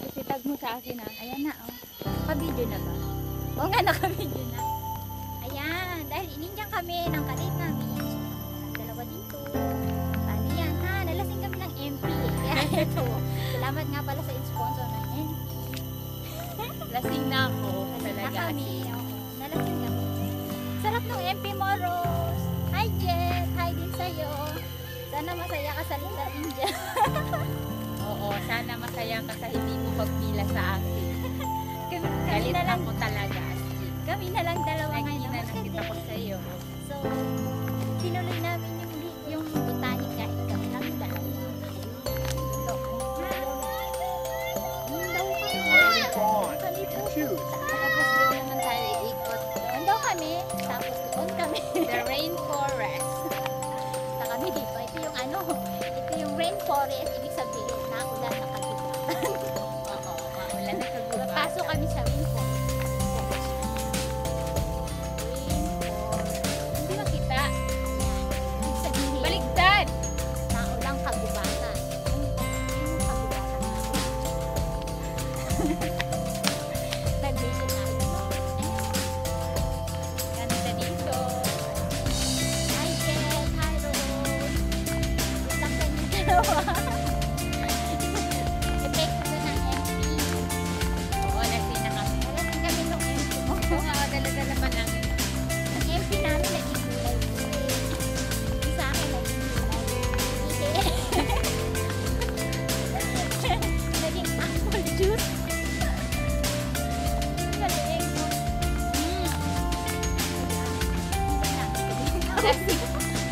Tapos itag mo sa akin ha. Ayan na, oh. Naka-video na ba? Oo nga, naka-video na. Ayan, dahil inindiyan kami ng kalit namin. Ang dalawa dito. Paano yan, ha? Nalasing kami ng MP. Kaya ito. Salamat nga pala sa sponsor ng MP. Lasing na ako. Nalasing na Talaga. kami. Oo, nalasing kami. Sarap ng MP Moros. Hi, Jet. Hi din sa'yo. Sana masaya ka sa Little India. Oo, sana masaya ka sa hindi mo pagpila sa akin. kami Galit na lang, ako talaga. kami na lang dalawa ngayon. Nagkina na kita ko sa iyo. So, tinuloy namin yung botanic kahit kami lang dalawa. So, kami po. Tapos doon naman tayo iikot. Doon daw kami, tapos doon kami. The rainforest. Sa kami dito, ito yung ano, ito yung rainforest, ibig sabihin na ulan na kagubatan. Oo, wala na kagubatan. Pasok kami sa rainforest. Hindi makita. Ibig sabihin, Baligtad! na ulang kagubatan. Yung kagubatan. Nag-vision na ito. Ganda dito. Hi, Jen. Hi, Rose. Isang kanyang dalawa. Effect ko ng MP. Oo, lasing na kami. Nalasing kami ng MP mo. Oo nga, dala-dala pa lang. Ang MP namin naging kulay. Yung sa akin naging kulay. Naging apple juice. Galing.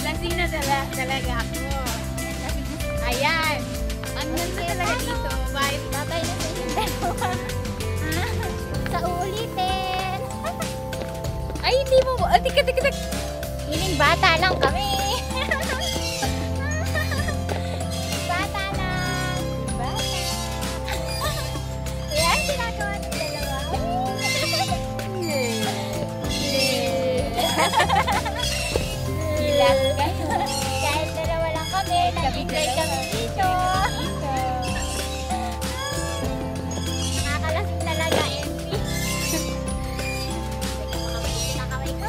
Lasing na talaga ako. Ayan. Ang ganda talaga dito. Bye. Babay na sa inyong dalawa. Ah, sa uulitin. Ay, hindi mo. Tika. Hiling bata lang kami. Bata lang. Bata. Kaya ang ginagawa ng dalawa. Hilat kayo. Kahit dalawa lang kami, nag-enjoy kami dito. Nakakalasing talaga, MP. Teka, makabuti na kamay ko.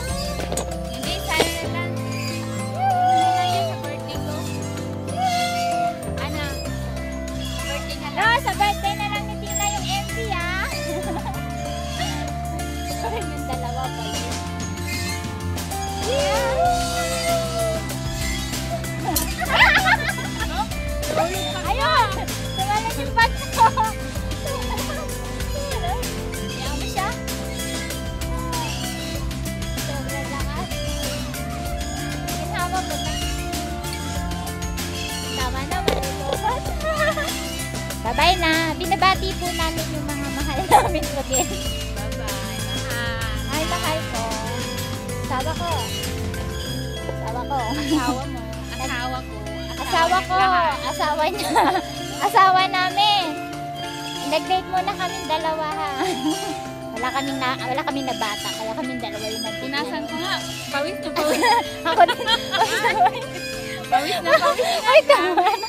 Hindi, sana na lang. Hindi lang yan sa birthday ko. Ano? Birthday na No, lang. sa birthday na lang ni Tina yung MP, ah. Yung dalawa pa yun. Ayun! Tumalan yung bat ko! Kaya mo siya? Sobrang lakas. Kinama mo na. Tama na, malulobas. Bye-bye na. Binabati po namin yung mga mahal namin again. Bye-bye. Mahal. Ay, mahal ko. Asawa ko. Asawa ko. Asawa mo. Asawa ko. Asawa ko. Asawa niya. Asawa namin. Nag-date muna kami dalawa, ha. Wala kaming na bata, kaya kaming dalawa yung nag-date. Punasan ko nga. Pawis na pawis. Ako din. Pawis na pawis. Ay, tama na.